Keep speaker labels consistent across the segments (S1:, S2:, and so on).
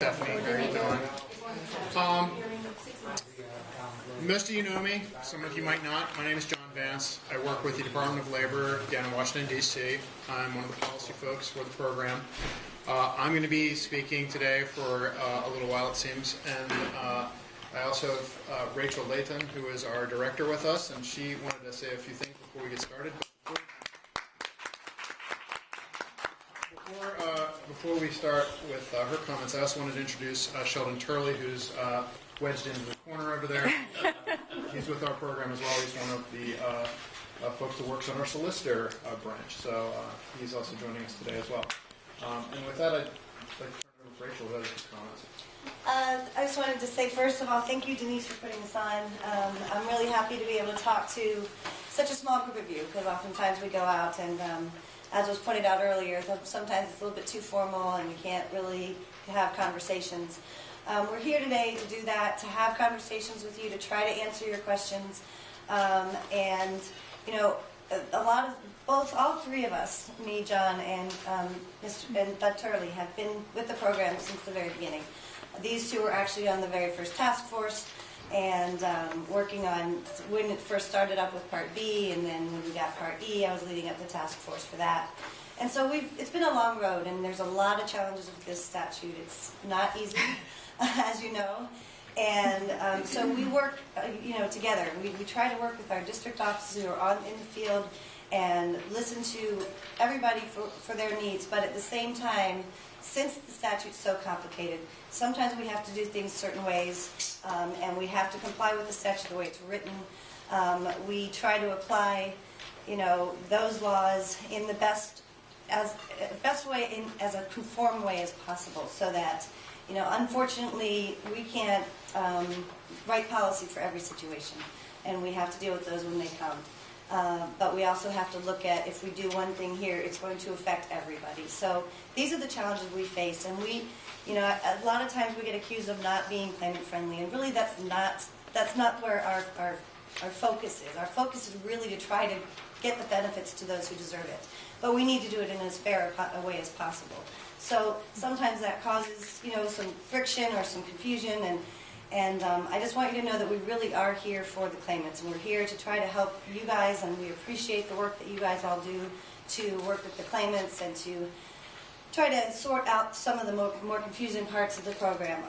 S1: Stephanie, how are you doing? Most of you know me, some of you might not. My name is John Vance. I work with the Department of Labor down in Washington, D.C. I'm one of the policy folks for the program. I'm going to be speaking today for a little while, it seems, and I also have Rachel Layton, who is our director with us, and she wanted to say a few things before we get started. Before we start with her comments, I also wanted to introduce Sheldon Turley, who's wedged into the corner over there. He's with our program as well. He's one of the folks that works on our solicitor branch, so he's also joining us today as well. And with that, I'd like to turn it over to Rachel. What are his comments?
S2: I just wanted to say, first of all, thank you, Denise, for putting this on. I'm really happy to be able to talk to such a small group of you, because oftentimes we go out and, as was pointed out earlier, sometimes it's a little bit too formal and you can't really have conversations. We're here today to do that, to have conversations with you, to try to answer your questions. And, you know, a lot of, all three of us, me, John, and Bud Turley, have been with the program since the very beginning. These two were actually on the very first task force and working on, when it first started up with Part B, and then when we got Part E, I was leading up the task force for that. And so it's been a long road, and there's a lot of challenges with this statute. It's not easy, as you know. And so we work, together. We try to work with our district offices who are in the field and listen to everybody for their needs. But at the same time, since the statute's so complicated, sometimes we have to do things certain ways, and we have to comply with the statute the way it's written. We try to apply, those laws in the best way, as a conform way as possible, so that, unfortunately, we can't write policy for every situation, and we have to deal with those when they come. But we also have to look at, if we do one thing here, it's going to affect everybody. So these are the challenges we face, and we, a lot of times we get accused of not being claimant friendly, and really that's not where our focus is. Our focus is really to try to get the benefits to those who deserve it. But we need to do it in as fair a way as possible. So sometimes that causes, some friction or some confusion, and I just want you to know that we really are here for the claimants, and we're here to try to help you guys, and we appreciate the work that you guys all do to work with the claimants and to try to sort out some of the more confusing parts of the program.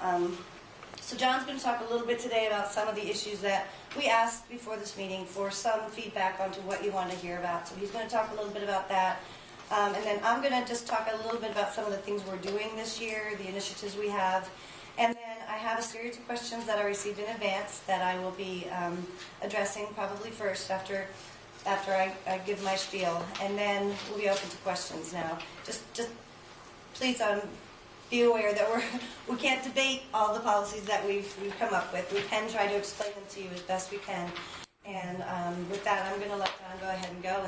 S2: So John's going to talk a little bit today about some of the issues that we asked before this meeting for some feedback onto what you want to hear about. So he's going to talk a little bit about that. And then I'm going to just talk a little bit about some of the things we're doing this year, the initiatives we have. And then I have a series of questions that I received in advance that I will be addressing probably first after I give my spiel. And then we'll be open to questions now. Just please be aware that we can't debate all the policies that we've come up with. We can try to explain them to you as best we can. And with that, I'm going to let John go ahead and go,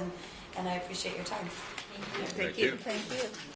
S2: and I appreciate your time.
S3: Thank you. Thank you.